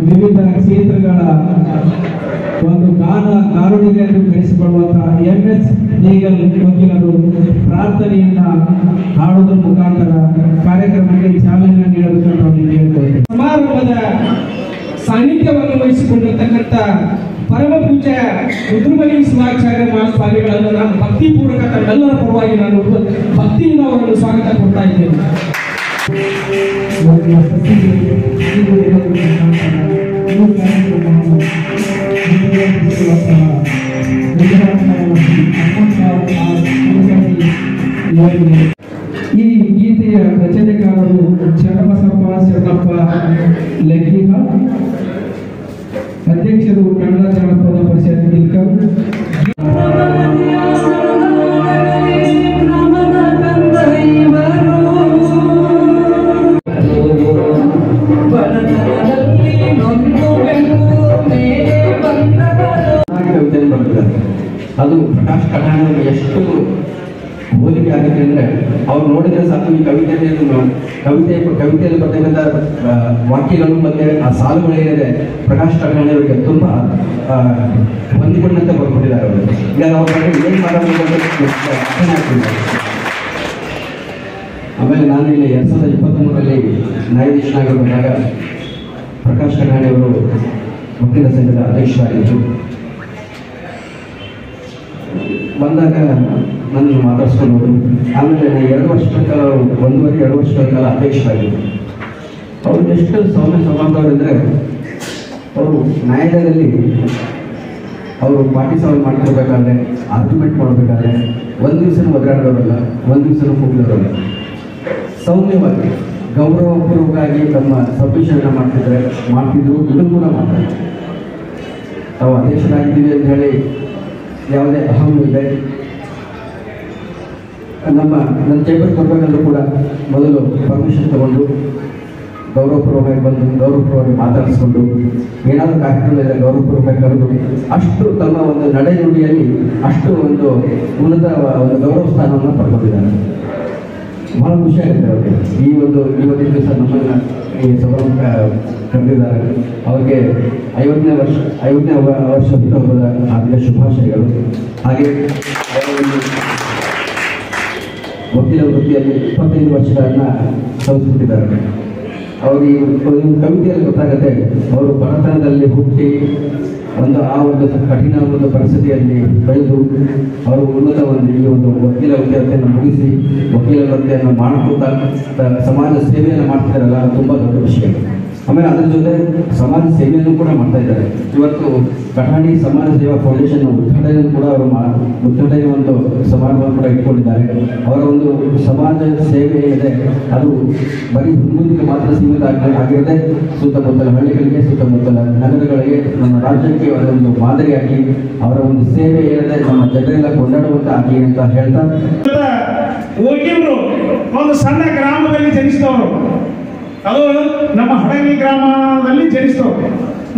ವಿವಿಧ ಕ್ಷೇತ್ರಗಳ ಒಂದು ಕಾರುಣಿಗೆಯನ್ನು ಬೆಳೆಸಿಕೊಳ್ಳುವಂತಹ MS ಲೀಗಲ್ ವಕೀಲರು ಪ್ರಾರ್ಥನೆಯನ್ನ ಹಾಡುವುದರ ಮುಖಾಂತರ ಕಾರ್ಯಕ್ರಮಕ್ಕೆ ಚಾಲನೆ ನೀಡಬೇಕಂತ ಕೇಳಿಕೊಳ್ಳುತ್ತೇವೆ. ಸಮಾರಂಭದ ಸಾನ್ನಿಧ್ಯವನ್ನು ವಹಿಸಿಕೊಂಡಿರ್ತಕ್ಕಂಥ ಪರಮ ಪೂಜ್ಯ ರುದ್ರಮುನಿ ಶಿವಾಚಾರ್ಯ ಮಹಾಸ್ವಾಮಿಗಳನ್ನು ನಾನು ಭಕ್ತಿಪೂರ್ವಕ ತಮ್ಮೆಲ್ಲರ ಪರವಾಗಿ ನಾನು ಭಕ್ತಿಯಿಂದ ಅವರನ್ನು ಸ್ವಾಗತ ಕೊಡ್ತಾ ಇದ್ದೇನೆ. ಈ ಗೀತೆಯ ರಚನೆಕಾರರು ಚನ್ನಬಸಪ್ಪ ಶರಣಪ್ಪ ಲೆಗ್ಗಿಹ, ಅಧ್ಯಕ್ಷರು ಕನ್ನಡ ಜನಪದ ಪರಿಷತ್ ಇಲ್ಕರ್. ಅದು ಪ್ರಕಾಶ್ ಕಟಾಣಿ ಎಷ್ಟು ಹೋಲಿಕೆ ಆಗಿದೆ ಅಂದರೆ ಅವ್ರು ನೋಡಿದರೆ ಸಾಕು ಈ ಕವಿತೆಯಲ್ಲಿ ಬರ್ತಕ್ಕಂಥ ವಾಕ್ಯಗಳು ಮತ್ತು ಆ ಸಾಲುಗಳೇನಿದೆ ಪ್ರಕಾಶ್ ಕಟಾಣಿ ಅವರಿಗೆ ತುಂಬ ಹೊಂದಿಕೊಂಡಂತೆ ಬರ್ಕೊಟ್ಟಿದ್ದಾರೆ ಅವರು. ಈಗ ಅವ್ರ ಬಗ್ಗೆ ಏನು ಮಾಡೋದು ಅರ್ಥನೇ ಆಗ್ತಿಲ್ಲ. ಆಮೇಲೆ ನಾನು ಇಲ್ಲಿ 2023ರಲ್ಲಿ ನ್ಯಾಯಾಧೀಶನಾಗಿ ಬಂದಾಗ ಪ್ರಕಾಶ್ ಕಟಾಣಿ ಅವರು ವಕೀಲ ಸಂಘದ ಅಧ್ಯಕ್ಷರಾಗಿದ್ದರು. ಬಂದಾಗ ನನ್ನನ್ನು ಮಾತಾಡಿಸ್ಕೊಂಡು ಆಮೇಲೆ ನಾನು 2 ವರ್ಷಗಳ ಕಾಲ 1.5-2 ವರ್ಷಗಳ ಕಾಲ ಅಧ್ಯಕ್ಷರಾಗಿದ್ದರು. ಅವರು ಎಷ್ಟು ಸೌಮ್ಯ ಸ್ವಭಾವದವರೆಂದರೆ ಅವರು ನ್ಯಾಯಾಲಯದಲ್ಲಿ ಅವರು ಪಾರ್ಟಿ ಸವಾಲು ಮಾಡ್ತಿರ್ಬೇಕಾದ್ರೆ ಆರ್ಗ್ಯುಮೆಂಟ್ ಮಾಡಬೇಕಾದ್ರೆ ಒಂದು ದಿವಸನೂ ಒದರಾಡೋರಲ್ಲ, ಒಂದು ದಿವಸನೂ ಕೂಗ್ಲೋರಲ್ಲ. ಸೌಮ್ಯವಾಗಿ ಗೌರವಪೂರ್ವಕವಾಗಿ ತಮ್ಮ ಸಬ್ಮಿಷನ್ನ ಮಾಡ್ತಿದ್ರು. ಇದನ್ನು ಕೂಡ ಮಾಡ್ತಾರೆ. ತಾವು ಅಧ್ಯಕ್ಷರಾಗಿದ್ದೀವಿ ಅಂತ ಹೇಳಿ ಯಾವುದೇ ಅಹಂ ಇದೆ. ನನ್ನ ಚೇಂಬರ್ ಕೊಡಬೇಕಂದ್ರೂ ಕೂಡ ಮೊದಲು ಪರ್ಮಿಷನ್ ತಗೊಂಡು ಗೌರವಪೂರ್ವಕವಾಗಿ ಬಂದು ಗೌರವಪೂರ್ವವಾಗಿ ಮಾತಾಡಿಸ್ಕೊಂಡು ಏನಾದರೂ ಕಾರ್ಯಕ್ರಮ ಇದೆ ಗೌರವಪೂರ್ವಕವಾಗಿ ಕರೆದು ಅಷ್ಟು ತಮ್ಮ ಒಂದು ನಡೆನುಡಿಯಲ್ಲಿ ಅಷ್ಟು ಒಂದು ಉನ್ನತ ಒಂದು ಗೌರವ ಸ್ಥಾನವನ್ನು ಪಡ್ಕೊಂಡಿದ್ದಾರೆ. ಭಾಳ ಖುಷಿಯಾಗುತ್ತೆ ಅವರಿಗೆ. ಇವತ್ತಿನ ದಿವಸ ನಮ್ಮನ್ನು ಈ ಸಭಾಮುಖ ಕರೆದಿದ್ದಾರೆ. ಅವರಿಗೆ 50ನೇ ವರ್ಷ ಹುಟ್ಟುಹಬ್ಬದ ಹಾರ್ದಿಕ ಶುಭಾಶಯಗಳು. ಹಾಗೆ ವಕೀಲ ವೃತ್ತಿಯಲ್ಲಿ 25 ವರ್ಷಗಳನ್ನ ಸವಿಸಿಬಿಟ್ಟಿದ್ದಾರೆ. ಅವರಿಗೆ ಕವಿತೆಯಲ್ಲಿ ಗೊತ್ತಾಗುತ್ತೆ ಅವರು ಬಡತನದಲ್ಲಿ ಹುಟ್ಟಿ ಆ ಒಂದು ಕಠಿಣ ಒಂದು ಪರಿಸ್ಥಿತಿಯಲ್ಲಿ ಬೆಳೆದು ಅವರು ಉನ್ನತ ಈ ಒಂದು ವಕೀಲ ವಿದ್ಯಾರ್ಥಿಯನ್ನು ಮುಗಿಸಿ ವಕೀಲ ವೃತ್ತಿಯನ್ನು ಮಾಡ್ಕೊತಾ ಸಮಾಜ ಸೇವೆಯನ್ನು ಮಾಡ್ತಿದ್ದಾರಲ್ಲ, ಅದು ತುಂಬ ದೊಡ್ಡ ವಿಷಯ. ಆಮೇಲೆ ಅದರ ಜೊತೆ ಸಮಾಜ ಸೇವೆಯನ್ನು ಕೂಡ ಮಾಡ್ತಾ ಇದ್ದಾರೆ. ಇವತ್ತು ಕಠಾಣಿ ಸಮಾಜ ಸೇವಾ ಫೌಂಡೇಶನ್ ಉದ್ಘಾಟನೆ ಕೂಡ ಅವರು ಉದ್ಘಾಟನೆ ಒಂದು ಸಮಾರಂಭ ಕೂಡ ಇಟ್ಕೊಂಡಿದ್ದಾರೆ. ಅವರ ಒಂದು ಸಮಾಜ ಸೇವೆ ಇದೆ, ಅದು ಬರೀ ಹುಡುಗರಿಗೆ ಮಾತ್ರ ಸೀಮಿತ ಆಗಿರದೆ ಸುತ್ತಮುತ್ತಲ ಹಳ್ಳಿಗಳಿಗೆ, ಸುತ್ತಮುತ್ತಲ ನಗರಗಳಿಗೆ, ನಮ್ಮ ರಾಜ್ಯಕ್ಕೆ ಅದೊಂದು ಮಾದರಿಯಾಗಿ ಅವರ ಒಂದು ಸೇವೆ ಏನಿದೆ ನಮ್ಮ ಜನರೆಲ್ಲ ಕೊಂಡಾಡುವಂತ ಆಗಿ ಅಂತ ಹೇಳ್ತಾ, ವಕೀಲರು ಒಂದು ಸಣ್ಣ ಗ್ರಾಮದಲ್ಲಿ ಜನಿಸಿದವರು. ಅದು ನಮ್ಮ ಹಡಗಲಿ ಗ್ರಾಮದಲ್ಲಿ ಜನಿಸಿದವರು.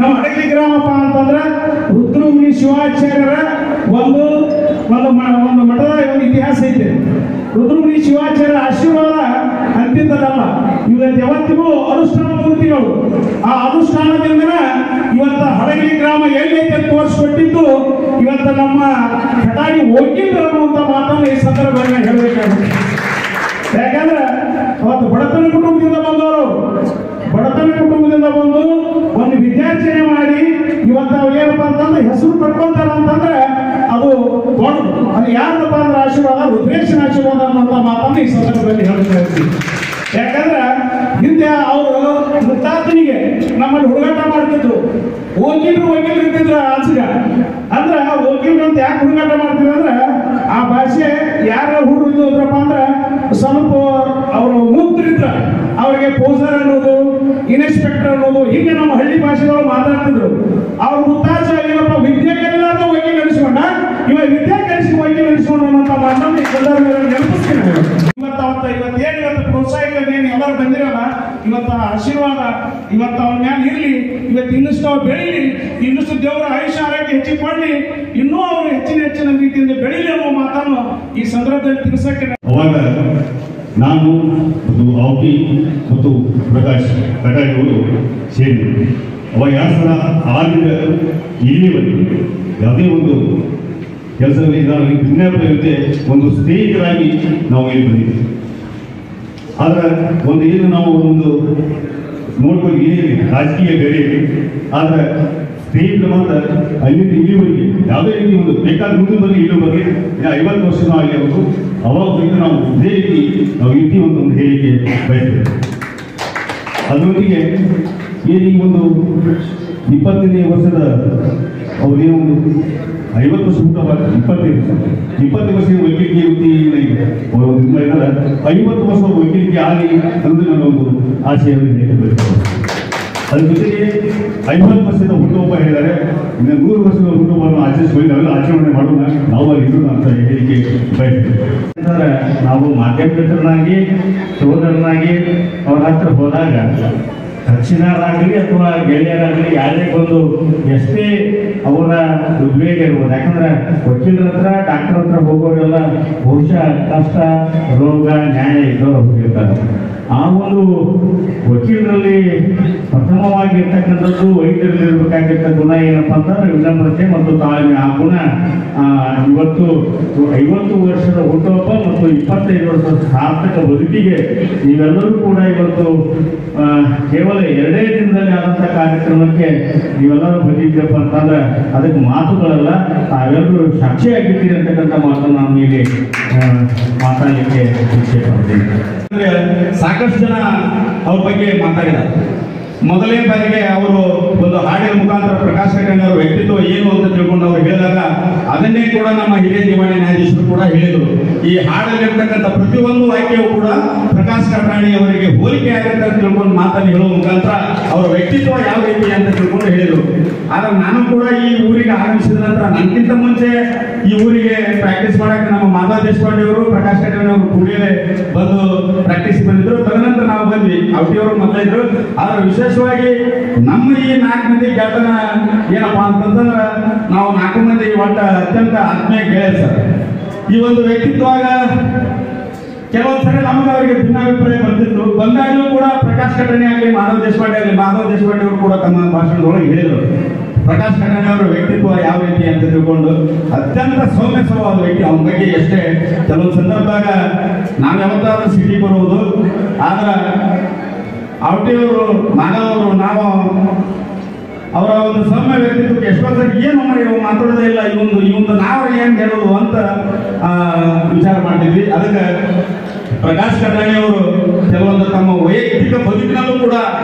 ನಮ್ಮ ಹಡಗಲಿ ಗ್ರಾಮಪ್ಪ ಅಂತಂದ್ರೆ ರುದ್ರಮುನಿ ಶಿವಾಚಾರ್ಯರ ಒಂದು ಮಠದ ಒಂದು ಇತಿಹಾಸ ಐತೆ. ರುದ್ರಮುನಿ ಶಿವಾಚಾರ್ಯರ ಆಶೀರ್ವಾದ ಅಂತಿಂತದಲ್ಲ, ಇವತ್ತು ಯಾವತ್ತಿಗೂ ಅನುಷ್ಠಾನ ಮೂರ್ತಿಗಳು. ಆ ಅನುಷ್ಠಾನದಿಂದ ಇವತ್ತ ಹಡಗಲಿ ಗ್ರಾಮ ಎಲ್ಲೈತೆ ತೋರಿಸ್ಕೊಟ್ಟಿದ್ದು ಇವತ್ತು ನಮ್ಮ ಕಟಾಣಿ ವಕೀಲರು ಅನ್ನುವಂಥ ಮಾತನ್ನು ಈ ಸಂದರ್ಭದಲ್ಲಿ ಹೇಳಬೇಕಾಗುತ್ತೆ. ಯಾಕಂದ್ರೆ ಅವತ್ತು ಬಡತನ ಕುಟುಂಬದಿಂದ ಬಂದವರು, ಬಡತನ ಕುಟುಂಬದಿಂದ ಬಂದು ಒಂದು ವಿದ್ಯಾರ್ಜನೆ ಮಾಡಿ ಇವತ್ತು ನಾವು ಏನಪ್ಪಾ ಅಂತಂದ್ರೆ ಹೆಸರು ಪಡ್ಕೊಂತಾರ ಅಂತಂದ್ರೆ ಅದು ದೊಡ್ಡದು. ಅದು ಯಾರಪ್ಪ ಅಂದ್ರೆ ಆಶೀರ್ವಾದ, ರುದ್ರೇಶನ ಆಶೀರ್ವಾದ ಅನ್ನುವಂಥ ಮಾತನ್ನು ಈ ಸಂದರ್ಭದಲ್ಲಿ ಹೇಳ್ತಾ ಇರ್ತೀವಿ. ಯಾಕಂದ್ರೆ ಹಿಂದೆ ಅವರು ಮುತ್ತಾತನಿಗೆ ನಮ್ಮಲ್ಲಿ ಹುಡುಗಾಟ ಮಾಡ್ತಿದ್ರು. ವಕೀಲರು ಇರ್ತಿದ್ರು ಆಚೆಗ. ಅಂದ್ರೆ ವಕೀಲರು ಅಂತ ಯಾಕೆ ಹುಡುಗಾಟ ಮಾಡ್ತಿದ್ರು ಅಂದ್ರೆ ಆ ಭಾಷೆ ಯಾರ ಹುಡುಗರು ಇದ್ರಪ್ಪ ಅಂದ್ರೆ ಸ್ವಲ್ಪ ಅವರು ಮುಕ್ತರಿದ್ರ ಅವರಿಗೆ ಪೋಸರ್ ಅನ್ನೋದು, ಇನ್ಸ್ಪೆಕ್ಟರ್ ಅನ್ನೋದು, ಹೀಗೆ ನಮ್ಮ ಹಳ್ಳಿ ಭಾಷೆಗಳು ಮಾತಾಡ್ತಿದ್ರು. ಅವ್ರ ಮುತ್ತಾಚ ಏನಪ್ಪ ವಿದ್ಯೆ ಕಲಿಲಾರ್ದ ವಕೀಲ ನಡೆಸ್ಕೊಂಡ, ಇವಾಗ ವಿದ್ಯೆ ಕಲಿಸಿ ವಕೀಲ ನಡೆಸ್ಕೊಂಡು ಅನ್ನೋಂಥ ಮಾತನ್ನು ಈ ಸಂದರ್ಭದಲ್ಲಿ ನೆನಪಿಸ್ತೀನಿ. ಇವತ್ತು ಪ್ರೋತ್ಸಾಹಕರೇನು ಎಲ್ಲರೂ ಬಂದಿರಲ್ಲ, ಇವತ್ತು ಆಶೀರ್ವಾದ ಇವತ್ತು ಅವ್ರ ಮ್ಯಾಲ ಇರಲಿ, ಇವತ್ತು ಇನ್ನಷ್ಟು ಅವ್ರು ಬೆಳೀಲಿ, ಇನ್ನಷ್ಟು ದೇವರ ಆಯುಷ್ಯ ಆರೋಗ್ಯ ಹೆಚ್ಚಿಗೆ ಮಾಡಲಿ, ಇನ್ನೂ ಅವರು ಹೆಚ್ಚಿನ ರೀತಿಯಿಂದ ಬೆಳೀಲಿ ಅನ್ನೋ ಮಾತನ್ನು ಈ ಸಂದರ್ಭದಲ್ಲಿ ತಿಳಿಸಕ್ಕೆ ಅವಾಗ ನಾನು ಮತ್ತು ಔಟಿ ಮತ್ತು ಪ್ರಕಾಶ್ ಕಟಾಣಿ ಅವರು ಸೇರಿದ್ವಿ. ಅವ 2006ರಿಂದ ಇಲ್ಲಿವರೆಗೆ ಯಾವುದೇ ಒಂದು ಕೆಲಸದಲ್ಲಿ ನಾನು ಭಿನ್ನಾಭಿಪ್ರಾಯತೆ ಒಂದು ಸ್ನೇಹಿತರಾಗಿ ನಾವು ಇಲ್ಲಿ ಬಂದಿದ್ದೀವಿ. ಆದರೆ ಒಂದು ಏನು ನಾವು ಒಂದು ನೋಡ್ಕೊಂಡು ಏನಿದೆ ರಾಜಕೀಯ ಬೇರೆ, ಆದರೆ ಸ್ನೇಹಿತರು ಮಾತ್ರ ಅಲ್ಲಿಂದ ಇಲ್ಲಿವರೆಗೆ ಯಾವುದೇ ರೀತಿ ಒಂದು ಬೇಕಾದ ಮುಂದೆ ಬರಲಿ ಇಲ್ಲೂ ಬರಲಿ 50 ವರ್ಷನೂ ಆಗಲಿ ಅವರು ಅವಾಗ ನಾವು ಇದೇ ರೀತಿ ನಾವು ಇದ್ದೀ ಒಂದು ಹೇಳಿಕೆ ಬಯಸ್ತೇವೆ. ಅದರೊಂದಿಗೆ ಏನೀಗ ಒಂದು 20ನೇ ವರ್ಷದ ಅವ್ರೇನೋ ಒಂದು 50 ವರ್ಷ ಊಟ 20 ವರ್ಷ ವೈದ್ಯಕೀಯ ವೃತ್ತಿ ಅವರು ಇದು ಮಾಡಿದ್ದಾರೆ. 50 ವರ್ಷ ವೈದ್ಯಕೀಯ ಆಗಲಿ ಅನ್ನೋದು ನನ್ನ ಒಂದು ಆಶಯವನ್ನು ಹೇಳಿಕೊಳ್ಳುತ್ತೇವೆ. ಅದ್ರ ಜೊತೆಗೆ 50 ವರ್ಷದ ಹುಟ್ಟುಹಬ್ಬ ಹೇಳಿದ್ದಾರೆ. ಇನ್ನು 100 ವರ್ಷದ ಹುಟ್ಟುಹಬ್ಬವನ್ನು ಆಚರಿಸಿಕೊಳ್ಳಿ, ನಾವೆಲ್ಲ ಆಚರಣೆ ಮಾಡೋಣ ನಾವು ಇರೋಣ ಅಂತ ಹೇಳಿಕೆ ಬಯಸ್ತೇವೆ. ನಾವು ಮಾಧ್ಯಮಿಕರನ್ನಾಗಿ ಸೋದರನಾಗಿ ಅವರ ಹತ್ರ ಹೋದಾಗ ದಕ್ಷಿಣರಾಗಲಿ ಅಥವಾ ಗೆಳೆಯರಾಗಲಿ ಯಾರೇ ಬಂದು ಎಷ್ಟೇ ಅವರ ಉದ್ವೇಗ ಇರ್ಬೋದು. ಯಾಕಂದ್ರೆ ವಕೀಲರ ಹತ್ರ ಡಾಕ್ಟರ್ ಹತ್ರ ಹೋಗೋರೆಲ್ಲ ಬಹುಶಃ ಕಷ್ಟ ರೋಗ ನ್ಯಾಯ ಇದ್ದವರು ಹೋಗಿರ್ತಾರೆ. ಆ ಒಂದು ವಕೀಲರಲ್ಲಿ ಪ್ರಥಮವಾಗಿರ್ತಕ್ಕಂಥದ್ದು ವೈದ್ಯರಲ್ಲಿ ಇರಬೇಕಾಗಿರ್ತ ಗುಣ ಏನಪ್ಪ ಅಂತಂದ್ರೆ ವಿನಮ್ರತೆ ಮತ್ತು ತಾಳ್ಮೆ. ಆ ಗುಣ ಇವತ್ತು 50 ವರ್ಷದ ಹುಟ್ಟುಹಬ್ಬ ಮತ್ತು 25 ವರ್ಷದ ಸಾರ್ಥಕ ಬದುಕಿಗೆ ನೀವೆಲ್ಲರೂ ಕೂಡ ಇವತ್ತು ಕೇವಲ 2 ದಿನದಲ್ಲಿ ಆದಂಥ ಕಾರ್ಯಕ್ರಮಕ್ಕೆ ನೀವೆಲ್ಲರೂ ಬಂದಿದ್ದೀರಪ್ಪ ಅಂತಂದ್ರೆ ಅದಕ್ಕೆ ಮಾತುಗಳಲ್ಲ, ತಾವೆಲ್ಲರೂ ಸಾಕ್ಷಿಯಾಗಿದ್ದೀರಿ ಅಂತಕ್ಕಂಥ ಮಾತನ್ನು ನಾನು ಇಲ್ಲಿ ಮಾತಾಡಲಿಕ್ಕೆ ಇಚ್ಛೆ ಪಡ್ತೀನಿ. ಸಾಕಷ್ಟು ಜನ ಅವ್ರ ಬಗ್ಗೆ ಮಾತಾಡಿದ್ದಾರೆ. ಮೊದಲನೇ ಬಾರಿಗೆ ಅವರು ಒಂದು ಹಾಡಿನ ಮುಖಾಂತರ ಪ್ರಕಾಶ್ ಕಟ್ಟಾಣಿ ಅವರ ವ್ಯಕ್ತಿತ್ವ ಏನು ಅಂತ ತಿಳ್ಕೊಂಡು ಅವರು ಹೇಳಿದಾಗ ಅದನ್ನೇ ಕೂಡ ನಮ್ಮ ಹಿರಿಯ ದಿವಾಣಿ ನ್ಯಾಯಾಧೀಶರು ಕೂಡ ಹೇಳಿದರು. ಈ ಹಾಡಲ್ಲಿರ್ತಕ್ಕಂಥ ಪ್ರತಿಯೊಂದು ವಾಕ್ಯವು ಕೂಡ ಪ್ರಕಾಶ್ ಕಟ್ಟಾಣಿ ಅವರಿಗೆ ಹೋಲಿಕೆ ಆಗುತ್ತೆ ಅಂತ ತಿಳ್ಕೊಂಡು ಮಾತನ್ನು ಹೇಳುವ ಮುಖಾಂತರ ಅವರ ವ್ಯಕ್ತಿತ್ವ ಯಾವ ರೀತಿ ಅಂತ ತಿಳ್ಕೊಂಡು ಹೇಳಿದರು. ಆದ್ರೆ ನಾನು ಕೂಡ ಈ ಊರಿಗೆ ಆಗಮಿಸಿದ ನಂತರ ನನಗಿಂತ ಮುಂಚೆ ಈ ಊರಿಗೆ ಪ್ರಾಕ್ಟೀಸ್ ಮಾಡಕ್ಕೆ ನಮ್ಮ ಮಾಧವ ದೇಶಪಾಂಡೆ ಅವರು ಪ್ರಕಾಶ್ ಕಟ್ಟಾಣಿ ಅವರು ಕೂಡಲೇ ಬಂದು ಪ್ರಾಕ್ಟೀಸ್ ಬಂದಿದ್ರು. ತದನಂತರ ನಾವು ಬಂದ್ವಿ, ಅವಟಿಯವರು ಮೊದಲಿದ್ರು. ಆದ್ರೆ ವಿಶೇಷವಾಗಿ ನಮ್ಮ ಈ 4 ಮಂದಿ ಗೆಳೆತನ ಏನಪ್ಪಾ ಅಂತಂದ್ರೆ ನಾವು 4 ಮಂದಿ ಒಟ್ಟ ಅತ್ಯಂತ ಆತ್ಮೀಯ ಗೆಳೆಯರು ಸರ್. ಈ ಒಂದು ವ್ಯಕ್ತಿತ್ವಾಗ ಕೆಲವೊಂದ್ಸರಿ ನಮಗೆ ಅವರಿಗೆ ಭಿನ್ನಾಭಿಪ್ರಾಯ ಬರ್ತಿತ್ತು. ಬಂದಾಗಲೂ ಕೂಡ ಪ್ರಕಾಶ್ ಕಟ್ಟಾಣಿ ಆಗಲಿ ಮಾಧವ ದೇಶಪಾಂಡೆ ಅವರು ಕೂಡ ತಮ್ಮ ಭಾಷಣದೊಳಗೆ ಹೇಳಿದರು ಪ್ರಕಾಶ್ ಕಟ್ಟಾಣಿ ಅವರ ವ್ಯಕ್ತಿತ್ವ ಯಾವ ರೀತಿ ಅಂತ ತಿಳ್ಕೊಂಡು ಅತ್ಯಂತ ಸೌಮ್ಯ ಸ್ವಭಾವದ ವ್ಯಕ್ತಿ. ಅವನ ಬಗ್ಗೆ ಎಷ್ಟೇ ಕೆಲವೊಂದು ಸಂದರ್ಭದಾಗ ನಾವು ಯಾವತ್ತಾದ್ರೂ ಸಿಟಿ ಬರುವುದು, ಆದ್ರೆ ಅವಟಿಯವರು ಮಾನವರು ನಾವು ಅವರ ಒಂದು ಸೌಮ್ಯ ವ್ಯಕ್ತಿತ್ವಕ್ಕೆ ಎಷ್ಟೊಂದ್ಸರಿ ಏನು ಮಾತಾಡೋದೇ ಇಲ್ಲ, ಇವೊಂದು ನಾವು ಏನ್ ಹೇಳೋದು ಅಂತ ವಿಚಾರ ಮಾಡ್ತಿದ್ವಿ. ಅದಕ್ಕೆ ಪ್ರಕಾಶ್ ಕಟ್ಟಾಣಿ ಅವರು ಕೆಲವೊಂದು ತಮ್ಮ ವೈಯಕ್ತಿಕ ಬದುಕಿನಲ್ಲೂ ಕೂಡ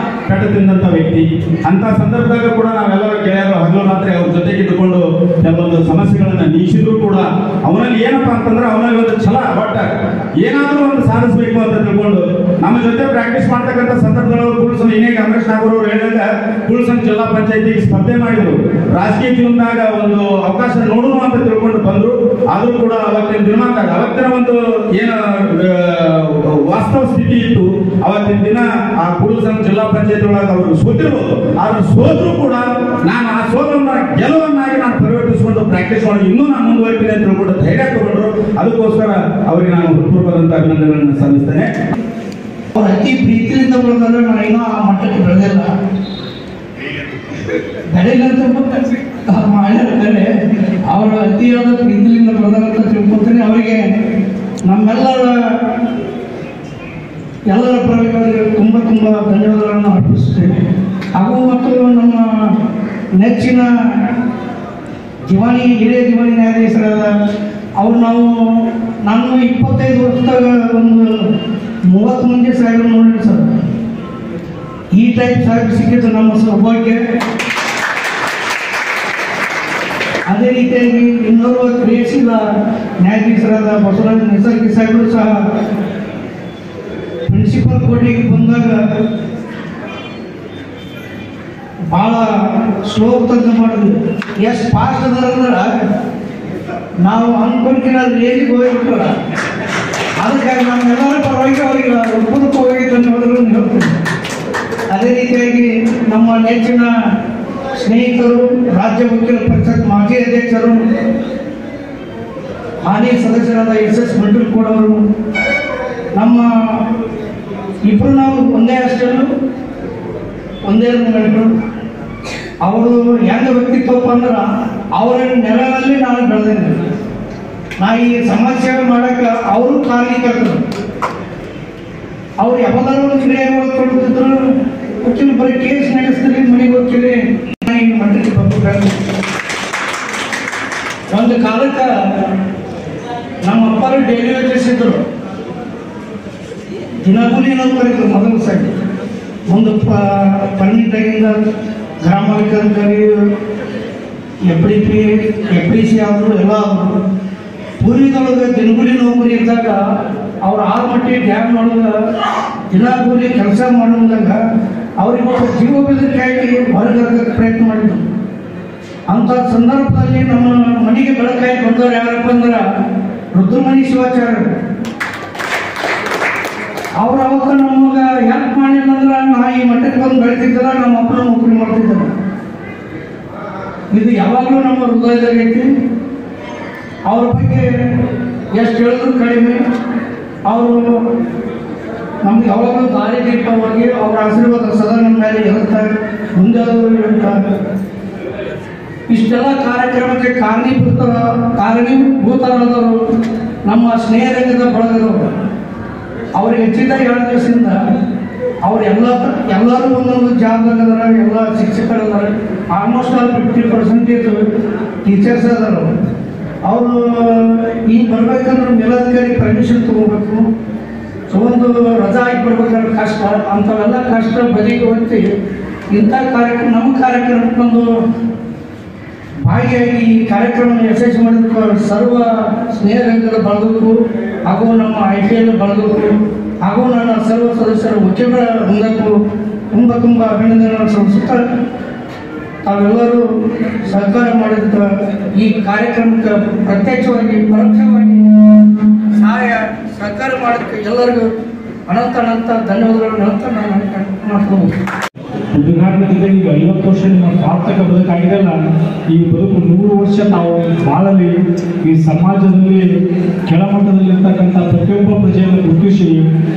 ಕಟ್ಟ ತಿಂದಂತ ವ್ಯಕ್ತಿ. ಅಂತ ಸಂದರ್ಭದಾಗ ಕೂಡ ನಾವೆಲ್ಲರೂ ಗೆಳೆಯರು ಹಗಲು ರಾತ್ರಿ ಅವ್ರ ಜೊತೆಗೆ ಇದ್ದುಕೊಂಡು ಕೆಲವೊಂದು ಸಮಸ್ಯೆಗಳನ್ನ ನೀಗಿಸಿದ್ರು ಕೂಡ ಅವನಲ್ಲಿ ಏನಪ್ಪಾ ಅಂತಂದ್ರೆ ಅವನಲ್ಲಿ ಒಂದು ಛಲ, ಒಟ್ಟ ಏನಾದ್ರೂ ಒಂದು ಸಾಧಿಸಬೇಕು ಅಂತ ತಿಳ್ಕೊಂಡು ನಮ್ಮ ಜೊತೆ ಪ್ರಾಕ್ಟೀಸ್ ಮಾಡ್ತಕ್ಕಂಥ ಸಂದರ್ಭದೊಳಗೆ ಕುಳ್ಸನ್ ಇನ್ನೇಗ ಅಮರೇಶ್ ನಾಗೂರ್ ಅವರು ಹೇಳಿದಾಗ ಕುಳ್ಸನ್ ಜಿಲ್ಲಾ ಪಂಚಾಯತಿಗೆ ಸ್ಪರ್ಧೆ ಮಾಡಿದ್ರು. ರಾಜಕೀಯ ಜೀವನದಾಗ ಒಂದು ಅವಕಾಶ ನೋಡೋಣ ಅಂತ ತಿಳ್ಕೊಂಡು ಬಂದ್ರು. ಆದ್ರೂ ಕೂಡ ಅವತ್ತಿನ ದಿನಮಾನದಾಗ ಅವತ್ತಿನ ಒಂದು ಏನು ವಾಸ್ತವ ಸ್ಥಿತಿ ಇತ್ತು, ಅವತ್ತಿನ ದಿನ ಆ ಕುಳ್ಸನ್ ಜಿಲ್ಲಾ ಪಂಚಾಯತಿ ಒಳಗೆ ಅವರು ಸೋತಿರ್ಬೋದು. ಆದ್ರೆ ಸೋದ್ರು ಕೂಡ ನಾನು ಆ ಸೋಲನ್ನ ಗೆಲುವನ್ನಾಗಿ ನಾನು ಪರಿವರ್ತಿಸಿಕೊಂಡು ಪ್ರಾಕ್ಟೀಸ್ ಮಾಡಿ ಇನ್ನೂ ನಾನು ಮುಂದುವರಿತೀನಿ ಅಂತ ತಿಳ್ಕೊಂಡು ಧೈರ್ಯ ತಗೊಂಡ್ರು. ಅದಕ್ಕೋಸ್ಕರ ಅವರಿಗೆ ನಾನು ಹೃತ್ಪೂರ್ವಕವಾದಂತ ಅಭಿನಂದನೆಗಳನ್ನು ಸಲ್ಲಿಸ್ತೇನೆ. ಅವ್ರು ಅತಿ ಪ್ರೀತಿಯಿಂದ ಬೆಳೆದ್ರೆ ನಾನು ಇನ್ನೂ ಆ ಮಟ್ಟಕ್ಕೆ ಬೆಳೆದಿಲ್ಲ. ಬೆಳೆದಂತ ಮಾಡಿರ್ತಾರೆ ಅವರು ಅತಿಯಾದ ಪ್ರೀತಿಯಿಂದ ಬೆಳೆದಂತ ತಿಳ್ಕೊತೀನಿ. ಅವರಿಗೆ ನಮ್ಮೆಲ್ಲರ ಪರವಾಗಿ ತುಂಬ ಧನ್ಯವಾದಗಳನ್ನು ಅರ್ಪಿಸುತ್ತೇನೆ. ಹಾಗೂ ಮತ್ತು ನಮ್ಮ ನೆಚ್ಚಿನ ಹಿರಿಯ ದಿವಾಣಿ ನ್ಯಾಯಾಧೀಶರಾದ ಅವ್ರು ನಾನು 25 ವರ್ಷದಾಗ ಒಂದು 30 ಮಂದಿ ಸಾಹೇಬರು ನೋಡಿರಿ ಸರ್. ಈ ಟೈಪ್ ಸಾಹೇಬ್ ಸಿಕ್ಕಿದ್ದು ನಮ್ಮ ಸೌಭಾಗ್ಯ. ಅದೇ ರೀತಿಯಾಗಿ ಇನ್ನೋರ್ವ ಕ್ರಿಯಾಶೀಲ ನ್ಯಾಯಾಧೀಶರಾದ ಬಸವರಾಜ ನಿಸರ್ಗಿ ಸಾಹೇಬರು ಸಹ ಪ್ರಿನ್ಸಿಪಲ್ ಕೋರ್ಟಿಗೆ ಬಂದಾಗ ಭಾಳ ಸ್ಲೋ ತಂದು ಮಾಡಿದ್ವಿ. ಎಷ್ಟು ಫಾಸ್ಟ್ ಅದಾರಂದ್ರೆ ನಾವು ಅನ್ಕೊಂಡ್ಕಿನ ರೇಜಿಗೆ ಹೋಗಿಬಿಟ್ರ. ಅದಕ್ಕಾಗಿ ನಮ್ಮೆಲ್ಲರ ಪರವಾಗಿ ಅವರಿಗೆ ಒಪ್ಪದಕ್ಕೆ ಹೋಗಿ ಧನ್ಯವಾದಗಳನ್ನು ಹೇಳ್ತೀನಿ. ಅದೇ ರೀತಿಯಾಗಿ ನಮ್ಮ ನೆಚ್ಚಿನ ಸ್ನೇಹಿತರು, ರಾಜ್ಯ ವಕೀಲರ ಪರಿಷತ್ ಮಾಜಿ ಅಧ್ಯಕ್ಷರು, ಹಾಲಿ ಸದಸ್ಯರಾದ SS ಮಂಡಲ್ಕೋಡ್ ಅವರು, ನಮ್ಮ ಇಬ್ಬರು ನಾವು ಒಂದೇ ಹಾಸ್ಟೆಲ್ ಒಂದೇ ರೂಮ್ಗಳು. ಅವರು ಹೆಂಗ ವ್ಯಕ್ತಿತ್ವಪ್ಪ ಅಂದ್ರೆ ಅವರ ನೆರಳಲ್ಲಿ ನಾನು ಬೆಳೆದೇನೆ. ನಾ ಈ ಸಮಾಜ ಸೇವೆ ಮಾಡಕ್ಕೆ ಅವರು ಕಾರಣೀಕರ್ತರು. ಅವ್ರು ಯಾವ್ದಾದ್ರು ಒಂದು ಕ್ರಿಯೆಗಳು ಕೊಡುತ್ತಿದ್ರು, ವಕೀಲ ಬರೀ ಕೇಸ್ ನಡೆಸ್ತೀರಿ, ಮನೆಗೆ ಹೋಗ್ತೀರಿ. ಈಗ ಮಟ್ಟಕ್ಕೆ ಬರ್ಬೇಕು. ಒಂದು ಕಾಲಕ್ಕೆ ನಮ್ಮ ಅಪ್ಪರು ಡೈಲಿ ವೇಜಸ್ ಇದ್ರು, ದಿನಗೂಲಿ ನೌಕರಿದ್ರು ಮೊದಲು ಸರಿ. ಒಂದು ಪನ್ನಿದ್ದಾಗಿಂದ ಗ್ರಾಮಾಧಿಕಾರಿ, FDC ಆದರು ಎಲ್ಲ ಆದರು. ಪೂರ್ವಿದೊಳಗೆ ದಿನಗೂಲಿ ನೌಕರಿ ಇದ್ದಾಗ ಅವ್ರು ಆಲ್ಮಟ್ಟಿ ಡ್ಯಾಮ್ ಒಳಗೆ ದಿನಗೂಲಿ ಕೆಲಸ ಮಾಡುವಾಗ ಅವ್ರಿಗೆ ಜೀವ ಬೆದರಿಕೆಯಾಗಿ ಹೊರಗೆ ಪ್ರಯತ್ನ ಮಾಡಿದ್ರು. ಅಂಥ ಸಂದರ್ಭದಲ್ಲಿ ನಮ್ಮ ಮನೆಗೆ ಬೆಳಕಾಗಿ ಬಂದವರು ಯಾರಪ್ಪ ಅಂದ್ರೆ ರುದ್ರಮಣಿ ಶಿವಾಚಾರ್ಯರು. ಅವ್ರು ಅವಾಗ ನಮಗೆ ಹೆಲ್ಪ್ ಮಾಡಿಲ್ಲ ಅಂದ್ರೆ ನಾ ಈ ಮಟ್ಟಕ್ಕೆ ಬಂದು ಬೆಳೆದಿದ್ದಲ್ಲ, ನಮ್ಮ ಅಪ್ಪನ ನೌಕರಿ ಮಾಡ್ತಿದ್ದಾರೆ. ಇದು ಯಾವಾಗಲೂ ನಮ್ಮ ಹೃದಯದಾಗೈತಿ. ಅವ್ರ ಬಗ್ಗೆ ಎಷ್ಟು ಹೇಳಿದ್ರು ಕಡಿಮೆ. ಅವರು ನಮ್ಗೆ ಯಾವಾಗಲೂ ದಾರಿ ದೀಪವಾಗಿ ಅವರ ಆಶೀರ್ವಾದ ಸದಾ ನಮ್ಮ ಮೇಲೆ ಇರುತ್ತೆ, ಮುಂದೆ ಇರ್ತಾರೆ. ಇಷ್ಟೆಲ್ಲ ಕಾರ್ಯಕ್ರಮಕ್ಕೆ ಕಾರಣೀಭೂತರಾದವರು ನಮ್ಮ ಸ್ನೇಹ ರಂಗದ ಬಳಗದವರು. ಅವ್ರಿಗೆ ಹೆಚ್ಚಿದ 2 ದಿವಸದಿಂದ ಅವ್ರು ಎಲ್ಲರೂ ಒಂದೊಂದು ಜಾಬ್ದಾಗದಾರ, ಎಲ್ಲ ಶಿಕ್ಷಕರದಾರ. ಆಲ್ಮೋಸ್ಟ್ ಆಲ್ 50% ಟೀಚರ್ಸ್ ಅದಾರ. ಅವರು ಈಗ ಬರ್ಬೇಕಂದ್ರೆ ಮೇಲಾಧಿಕಾರಿ ಪರ್ಮಿಷನ್ ತೊಗೋಬೇಕು. ಸೊ ಒಂದು ರಜಾ ಆಗಿ ಬರ್ಬೇಕಾದ್ರೆ ಕಷ್ಟ. ಅಂಥವೆಲ್ಲ ಕಷ್ಟ ಬದಿಗೆ ಹೊತ್ತಿ ಇಂಥ ಕಾರ್ಯಕ್ರಮ, ನಮ್ಮ ಕಾರ್ಯಕ್ರಮಕ್ಕೊಂದು ಭಾಗಿಯಾಗಿ ಈ ಕಾರ್ಯಕ್ರಮ ಯಶಸ್ವಿ ಮಾಡಿದ ಸರ್ವ ಸ್ನೇಹ ರಂಗದ ಬಳಗಕ್ಕೂ ಹಾಗೂ ನಮ್ಮ IPL ಬಳಗಕ್ಕೂ ಹಾಗೂ ನನ್ನ ಸರ್ವ ಸದಸ್ಯರ ವಕೀಲರ ವೃಂದಕ್ಕೂ ತುಂಬ ಅಭಿನಂದನೆಗಳನ್ನು ಸಲ್ಲಿಸುತ್ತಾ, ತಾವೆಲ್ಲರೂ ಸಹಕಾರ ಮಾಡಿದ ಈ ಕಾರ್ಯಕ್ರಮಕ್ಕೆ ಪ್ರತ್ಯಕ್ಷವಾಗಿ ಪರೋಕ್ಷವಾಗಿ ಸಹಕಾರ ಮಾಡೋಕ್ಕೆ ಎಲ್ಲರಿಗೂ ಅನಂತ ಧನ್ಯವಾದಗಳನ್ನು ಹೇಳ್ತಾ ನಾನು ಮಾಡ್ಕೊಳ್ಬೋದು. ಉದಾಹರಣೆಯಿಂದ ಈಗ 50 ವರ್ಷ ನಿಮ್ಮ ಸಾರ್ಥಕ ಬದುಕಾಗಿದೆಯಲ್ಲ, ಈ ಬದುಕು 100 ವರ್ಷ ನಾವು ಬಾಳಲಿ ಈ ಸಮಾಜದಲ್ಲಿ ಕೆಳಮಟ್ಟದಲ್ಲಿರ್ತಕ್ಕಂಥ ಪ್ರತಿಯೊಬ್ಬ ಪ್ರಜೆಯನ್ನು ಗುರುತಿಸಿ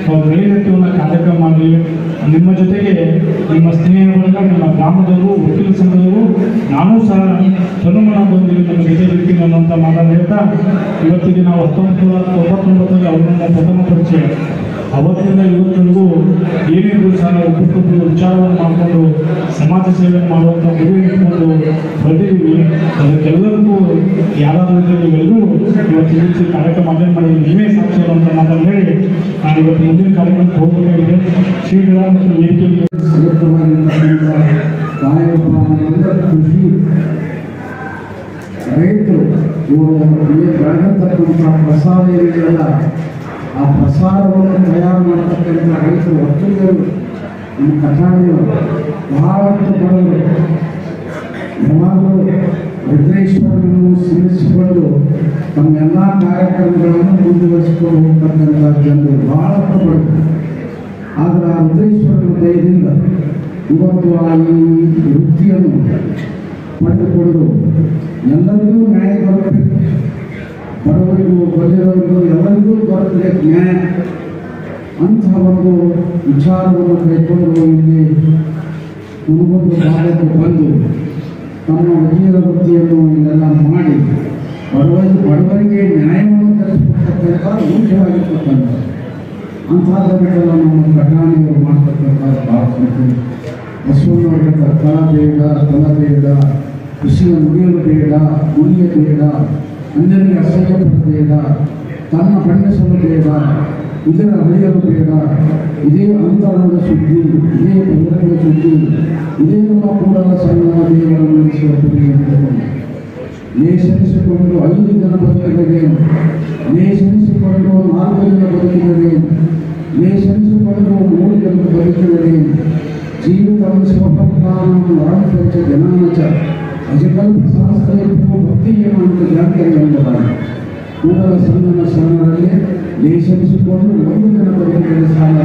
ಅವ್ರ ಮೇಲೆತ್ತುವ ಕಾರ್ಯಕ್ರಮ ಮಾಡಲಿ. ನಿಮ್ಮ ಜೊತೆಗೆ ನಿಮ್ಮ ಸ್ನೇಹಿತರುಗಳ, ನಿಮ್ಮ ಗ್ರಾಮದವರು, ವಕೀಲ ಸಂಘದವರು, ನಾನೂ ಸಹ ತನುಮನದಲ್ಲಿ ನಮ್ಮ ಜೊತೆ ಇರ್ತೀನಿ ಅನ್ನೋಂಥ ಮಾತನ್ನು ಹೇಳ್ತಾ, ಇವತ್ತಿಗೆ ನಾವು 1999ರಲ್ಲಿ ಅವರನ್ನ ಪ್ರಥಮ ಪರಿಚಯ. ಅವತ್ತಿಂದ ಇವತ್ತಿಗೂ ಏನೇನು ಸಹ ನಾವು ಒಬ್ಬೊಬ್ಬರು ವಿಚಾರವನ್ನು ಮಾಡಿಕೊಂಡು ಸಮಾಜ ಸೇವೆ ಮಾಡುವಂಥ ಗುರಿ ಇಟ್ಕೊಂಡು ಬಂದಿದ್ದೀವಿ. ಅದಕ್ಕೆಲ್ಲರಿಗೂ ಯಾರಾದರೂ ನೀವೆಲ್ಲರೂ ಇವತ್ತು ರೀತಿ ಕಾರ್ಯಕ್ರಮ ಅಟೆಂಡ್ ಮಾಡಿ ನೀವೇ ಸಾಕ್ಷಿ ಅನ್ನುವಂಥ ಮಾತನ್ನು ಹೇಳಿ ನಾನು ಇವತ್ತು ಮುಂದಿನ ಕಾರ್ಯಕ್ರಮಕ್ಕೆ ಹೋಗಬೇಕಾಗಿದೆ. ಶೀಘ್ರ ಮತ್ತು ವೇದಿಕೆಗೆ ಕೃಷಿ ರೈತರು ಬೆಳೆದತಕ್ಕಂಥ ಪ್ರಸಾದ ಏನಿದೆಯಲ್ಲ, ಆ ಪ್ರಸಾದವನ್ನು ತಯಾರು ಮಾಡತಕ್ಕಂಥ ರೈತರು ಒಕ್ಕಲಿಗರು, ನಮ್ಮ ಕಟಾಣಿಯವರು ಬಹಳಷ್ಟು ಬಡವರು. ಯಾವಾಗಲೂ ರುದ್ರೇಶ್ವರನ್ನು ಸ್ಮರಿಸಿಕೊಂಡು ತಮ್ಮೆಲ್ಲ ಕಾರ್ಯಕ್ರಮಗಳನ್ನು ಮುಂದುವರಿಸಿಕೊಂಡು ಹೋಗ್ತಕ್ಕಂಥ ಜನರು ಬಹಳಷ್ಟು ಬಡವರು. ಆದರೆ ಆ ರುದ್ರೇಶ್ವರನ ದಯದಿಂದ ಇವತ್ತು ಆ ಈ ವೃತ್ತಿಯನ್ನು ಪಡೆದುಕೊಂಡು ಎಲ್ಲರಿಗೂ ನ್ಯಾಯ ದೊರಕಬೇಕು. ಬಡವರಿಗೂ ಬಲ್ಲಿರೋರಿಗೂ ಎಲ್ಲರಿಗೂ ದೊರಕಬೇಕು ನ್ಯಾಯ. ಅಂತಹ ಒಂದು ವಿಚಾರವನ್ನು ಕೈಕೊಂಡು ಇಲ್ಲಿ ಕುರುಬಂದು ಭಾಗಕ್ಕೆ ಬಂದು ತಮ್ಮ ವಕೀಲ ವೃತ್ತಿಯನ್ನು ಇಲ್ಲೆಲ್ಲ ಮಾಡಿ ಬಡವರಿಗೆ ನ್ಯಾಯವನ್ನು ತರಿಸಿಕೊಡ್ತಕ್ಕಂಥ ಮುಖ್ಯವಾಗಿರ್ತಕ್ಕಂಥ ಅಂಥದ್ದನ್ನೆಲ್ಲ ನಮ್ಮ ಕಟಾಣಿಯವರು ಮಾಡ್ತಕ್ಕಂಥ ಭಾಳ ಸಂತೋಷ. ಬಸವಣ್ಣವರಿಗೆ ತಲ ಬೇಡ, ಕೃಷಿಯ ನುಡಿಯಲು ಬೇಡ, ಉಳಿಯ ಬೇಡ, ಅಂಜನಿಗೆ ಅಸಹ್ಯಪಡಬೇಡ, ತನ್ನ ಬಣ್ಣಿಸಲು ಬೇಡ, ಇದರ ಅಳೆಯಲು ಬೇಡ. ಇದೇ ಅಂತರಂಗ ಸುದ್ದಿ, ಇದೇ ಬಹಿರಂಗ ಸುದ್ದಿ, ಇದೇ ನಮ್ಮ ಕೂಡಲ ಸಂಗಮ ದೇವರನ್ನು ನಡೆಸುವ ಗುರಿ ಎಂದುಕೊಂಡು ನೇಸರಿಸಿಕೊಂಡು 5 ಜನ ಬದುಕಿದರೇನು, ನೇಸರಿಸಿಕೊಂಡು 4 ಜನ ಬದುಕಿದರೇನು, ನೇಸರಿಸಿಕೊಂಡು 3 ಜನ ಬದುಕಿದರೇನು, ಜೀವಿತವನ್ನು ಸ್ವಪ್ರಾಣವನ್ನು ಹೊರಪಂಚ ಜನಾಚ ಅಜಕಲ್ಪ ಶಾಸ್ತ್ರೀಯ ಭಕ್ತಿ ಏನು ಅಂತ ಜಾತಿಯಲ್ಲಿ ಎಂಬುದಾಗಿ ಕೂಡಲ ಸಂಗಮ ಶರಣರಲ್ಲಿ ಲೇಷಿಸಿಕೊಂಡು 1 ಜನ ಬದುಕಿದರೆ ಸಾಲ